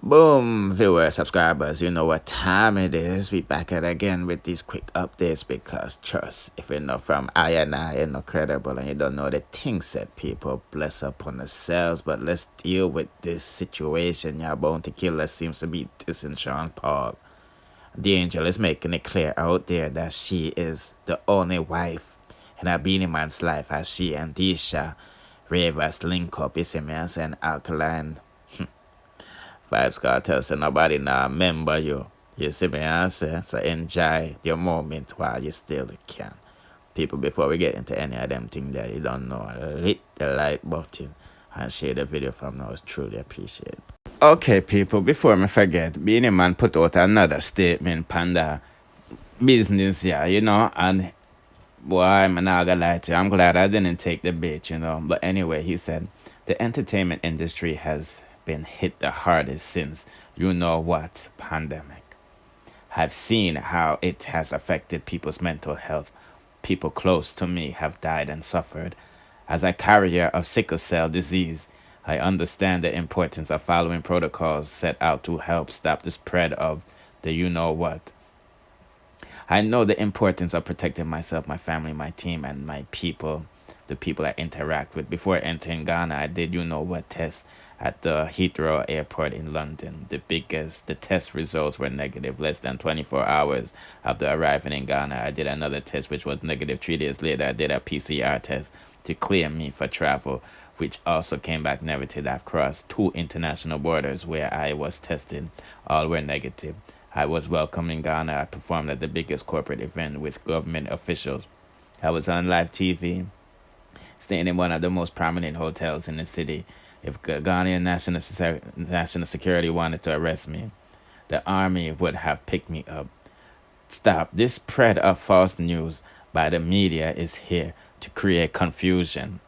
Boom, viewers, subscribers, you know what time it is. We back at again with these quick updates because trust, if you're not from I, you're not credible and you don't know the things that people bless up on themselves. But let's deal with this situation. Your bounty killer seems to be dissing Sean Paul. The angel is making it clear out there that she is the only wife in a Beenie Man's life as she and Disha Ravers link up, you see me, and Alkaline. Vybz Kartel say nobody now remember you. You see me answer? So enjoy your moment while you still can. People, before we get into any of them things that you don't know, hit the like button and share the video from now. It's truly appreciate. Okay, people, before me forget, Beenie Man put out another statement, panda business, yeah, and boy, I'm not gonna lie to you. I'm glad I didn't take the bait. But anyway, he said the entertainment industry has been hit the hardest since what pandemic. I've seen how it has affected people's mental health. People close to me have died and suffered. As a carrier of sickle cell disease, I understand the importance of following protocols set out to help stop the spread of the what. I know the importance of protecting myself, my family, my team, and my people, the people I interact with. Before entering Ghana, I did what test at the Heathrow Airport in London. The test results were negative. Less than 24 hours after arriving in Ghana, I did another test, which was negative. 3 days later, I did a PCR test to clear me for travel, which also came back negative. I've crossed 2 international borders where I was tested. All were negative. I was welcome in Ghana. I performed at the biggest corporate event with government officials. I was on live TV, staying in one of the most prominent hotels in the city. If Ghanaian national security wanted to arrest me, the army would have picked me up. Stop. This spread of false news by the media is here to create confusion.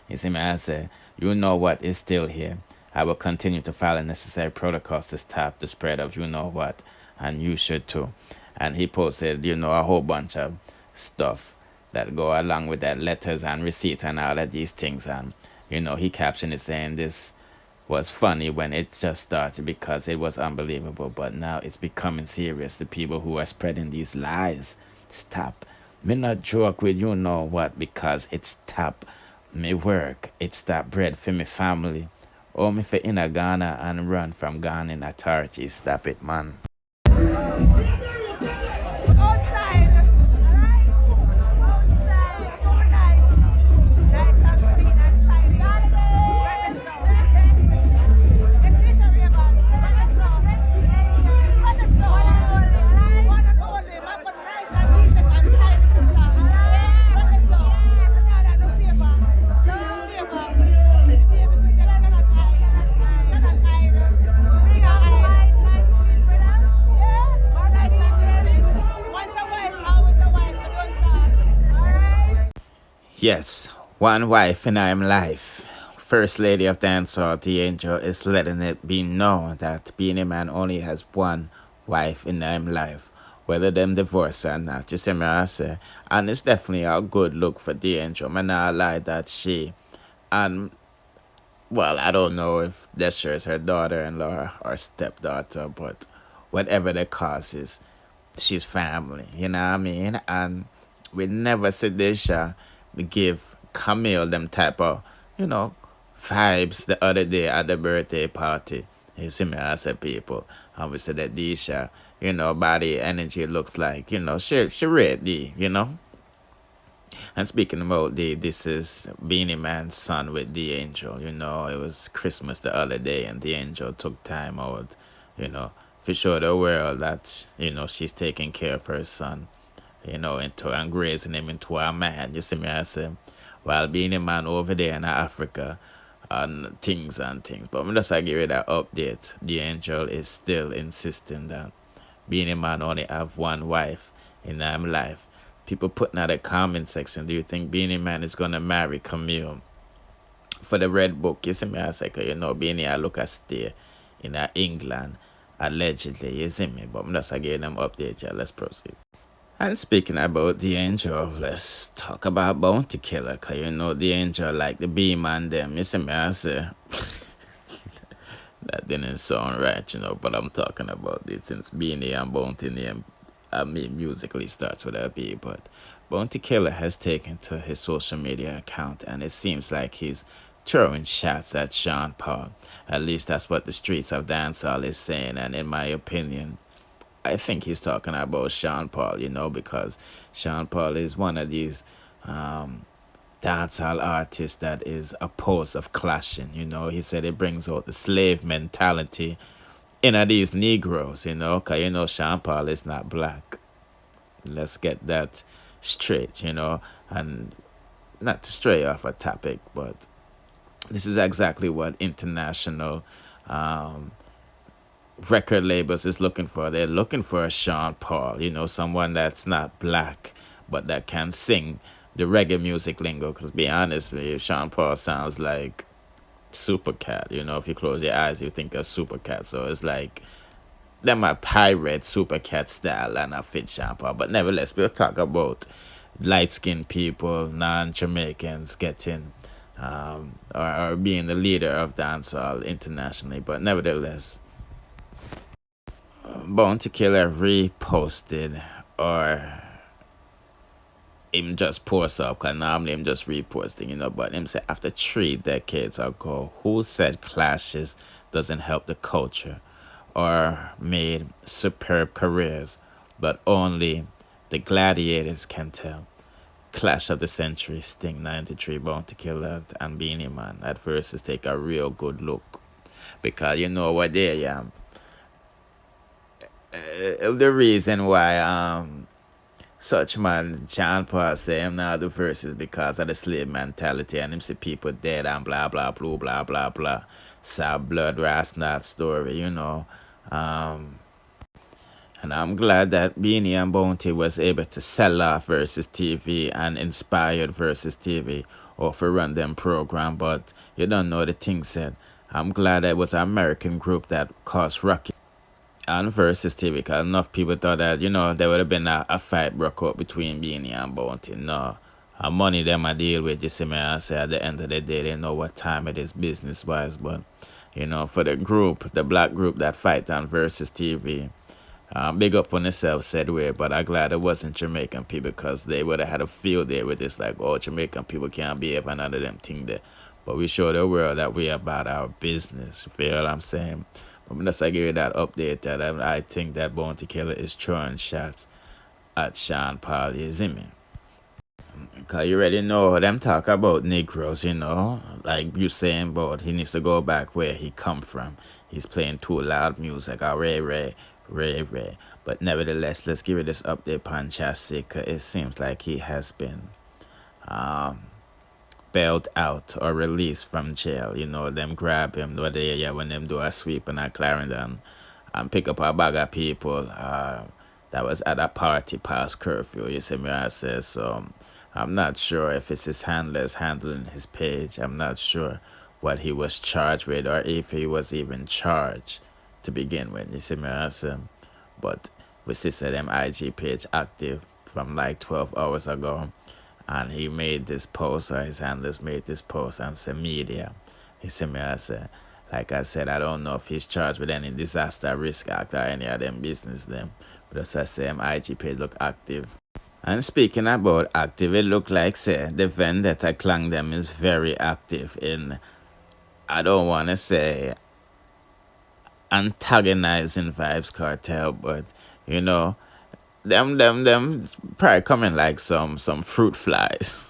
You see me, I say, what is still here. I will continue to follow necessary protocols to stop the spread of what, and you should too. And he posted, a whole bunch of stuff that go along with that, letters and receipts and all of these things. And, he captioned it saying this was funny when it just started because it was unbelievable, but now it's becoming serious. The people who are spreading these lies, stop. Me not joke with what because it stop me work. It stop bread for me family. Or me for in a Ghana and run from Ghanaian authorities. Stop it, man. Yes, one wife in I'm life. First Lady of Dancehall, the angel, is letting it be known that Beenie Man only has one wife in I'm life. Whether them divorce or not, you see me I say. And it's definitely a good look for the angel. Man, I lie that she, and well, I don't know if that sure is her daughter-in-law or stepdaughter, but whatever the cause is, she's family, you know what I mean? And we never see this we give Camille them type of, vibes the other day at the birthday party. You see me, I said people. And we said that Disha, body energy looks like, she ready. And speaking about this is Beenie Man's son with the angel. It was Christmas the other day and the angel took time out, to show the world that, she's taking care of her son. And raising him into a man. You see me, I say, while being a man over there in Africa and things. But I'm just give you that update. The angel is still insisting that being a man only have one wife in his life. People putting out a comment section, do you think Beenie Man is gonna marry Camille for the red book? You see me, I say, Beenie I look at stay in England allegedly, you see me. But I'm just giving them update, yeah. Let's proceed. And speaking about the angel, let's talk about Bounty Killer, because the angel like the B-man them. You see me, I say, That didn't sound right, but I'm talking about it since Beenie and Bounty name, I mean, musically starts with a B, but Bounty Killer has taken to his social media account and it seems like he's throwing shots at Sean Paul. At least that's what the streets of dancehall is saying, and in my opinion, I think he's talking about Sean Paul, because Sean Paul is one of these um, dancehall artist that is opposed of clashing. He said it brings out the slave mentality in these Negroes. Cause Sean Paul is not black. Let's get that straight. And not to stray off a topic, but this is exactly what international um, record labels is looking for. They're looking for a Sean Paul, someone that's not black but that can sing the reggae music lingo. Because be honest with you, Sean Paul sounds like Supercat. If you close your eyes, you think of Supercat. So it's like them a pirate Supercat style and a fit Sean Paul. But nevertheless, we'll talk about light skinned people, non Jamaicans getting or being the leader of dancehall internationally. But nevertheless, Bounty Killer reposted or him just post up because normally him just reposting, but him say after 3 decades ago, who said clashes doesn't help the culture or made superb careers, but only the gladiators can tell. Clash of the Century, Sting 93, Bounty Killer, and Beenie Man at first is take a real good look. Because you know what they the reason why such man John Paul say him now the verses because of the slave mentality and him see people dead and blah blah blah blah blah blah. So blood ras not story. And I'm glad that Beanie and Bounty was able to sell off versus TV and inspired versus TV or for run them program, but you don't know the thing said. I'm glad it was an American group that caused Rocky and versus TV because enough people thought that, there would have been a fight broke out between Beanie and Bounty. No. Money them I deal with, you see me, I say at the end of the day, they know what time it is business wise. But, for the group, the black group that fight on versus TV, big up on themselves, said way, but I'm glad it wasn't Jamaican people because they would have had a field day with this, like, oh, Jamaican people can't behave and none of them thing there. But we show the world that we about our business. You feel what I'm saying? But just I give you that update that I think that Bounty Killer is throwing shots at Sean Paul. You see me? Because you already know them talk about Negroes, like you saying about he needs to go back where he come from. He's playing too loud music, Ray. But nevertheless, let's give you this update on JAHSHII because it seems like he has been bailed out or released from jail. Them grab him when them do a sweep in a Clarendon and pick up a bag of people that was at a party past curfew. You see me, I say so. I'm not sure if it's his handlers handling his page. I'm not sure what he was charged with or if he was even charged to begin with. You see me, I say. But we see them IG page active from like 12 hours ago. And he made this post, or his handlers made this post and said media. You see me, I say, like I said, I don't know if he's charged with any disaster risk act or any of them business them. But as I say, IG page look active. And speaking about active, it look like say the vendetta clan them is very active in, I don't wanna say antagonizing Vybz Kartel, but them probably coming like some fruit flies.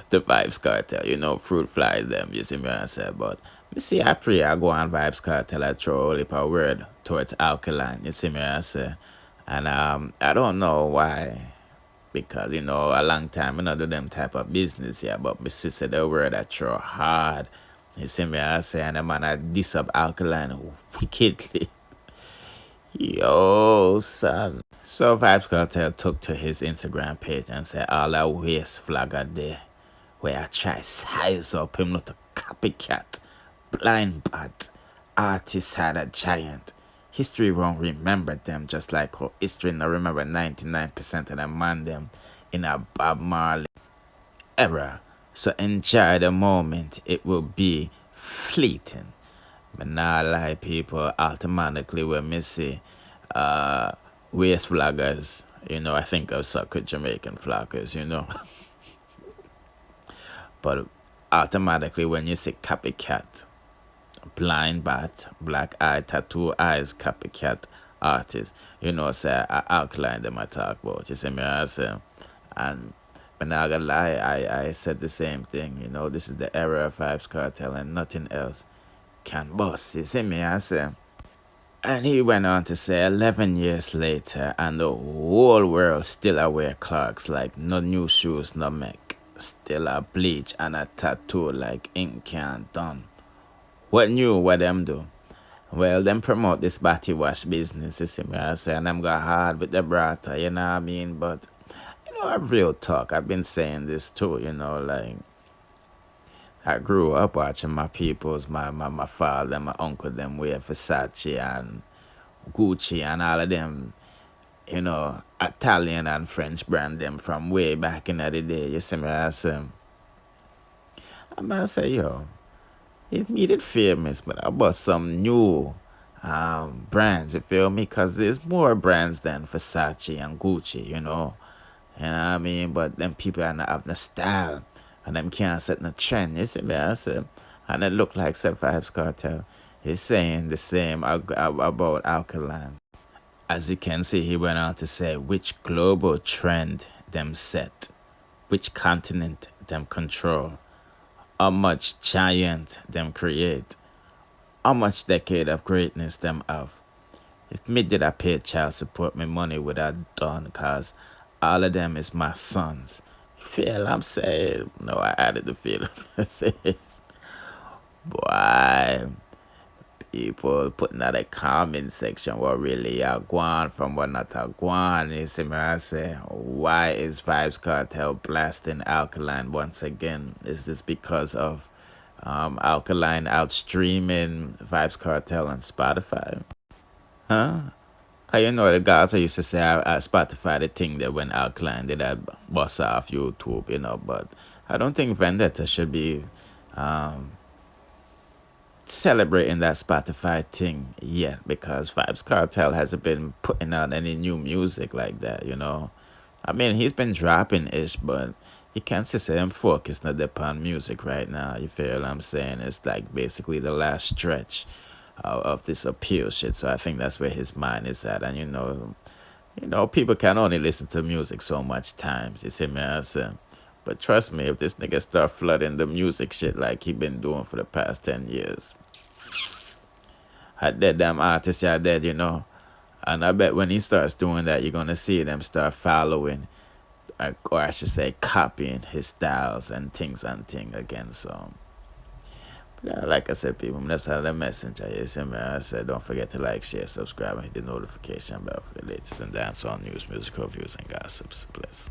The Vybz Kartel, fruit flies them, you see me I say, but me see I pray I go on Vybz Kartel, I throw a a word towards Alkaline, you see me I say. And I don't know why. Because a long time I not do them type of business here, but my sister the word I throw hard. You see me I say, and the man I diss up Alkaline wickedly. Yo, son. So Vybz Kartel took to his Instagram page and said all that waste flag are there where I try size up him not a copycat, blind bad, artist had a giant. History won't remember them just like how history not remember 99% of them man them in a Bob Marley era. So enjoy the moment, it will be fleeting. But not lie people automatically when me see uh waist flaggers, I think of sucker Jamaican flaggers, but automatically when you see copycat, blind bat, black eye, tattoo eyes, copycat artist, say Alkaline them I talk about. You see me I say, and but not gonna lie, I said the same thing, this is the era of Vybz Kartel and nothing else can bust. You see me I say. And he went on to say 11 years later, and the whole world still a wear clogs like no new shoes, no make. Still a bleach and a tattoo like ink can't done. What new, what them do? Well, them promote this body wash business, you see me, I say, and them got hard with the brata, you know what I mean? But, a real talk, I've been saying this too, like, I grew up watching my peoples, my father, my uncle, them wear Versace and Gucci and all of them, Italian and French brand them from way back in the day. You see me, I say, yo, it needed famous, but I bought some new brands, you feel me? Because there's more brands than Versace and Gucci, You know what I mean? But them people are not have the style. And them can't set the trend. You see me? I say, and it look like Set Vybz Kartel. He's saying the same about Alkaline. As you can see, he went on to say which global trend them set, which continent them control, how much giant them create, how much decade of greatness them have. If me did I pay child support, me money would have done, cause all of them is my sons. Feel I'm saying? No, I added the feel. Boy, people putting out a comment section what really are going from what not are going. You see me, I say, why is Vybz Kartel blasting Alkaline once again? Is this because of Alkaline outstreaming Vybz Kartel on Spotify? Huh? Cause the guys I used to say Spotify the thing that when Alkaline did that bust off YouTube, but I don't think Vendetta should be celebrating that Spotify thing yet because Vybz Kartel hasn't been putting out any new music like that, I mean, he's been dropping ish, but you can't just say I'm focused not upon music right now. You feel what I'm saying? It's like basically the last stretch of this appeal shit. So I think that's where his mind is at. And people can only listen to music so much times. You see me? I say. But trust me, if this nigga start flooding the music shit like he been doing for the past 10 years, I dead damn artists are dead, And I bet when he starts doing that, you're going to see them start following, or I should say copying his styles and things again. So, yeah, like I said, people, that's how the messenger. You see me? I said, don't forget to like, share, subscribe, and hit the notification bell for the latest and dancehall news, music reviews, and gossips. Bless.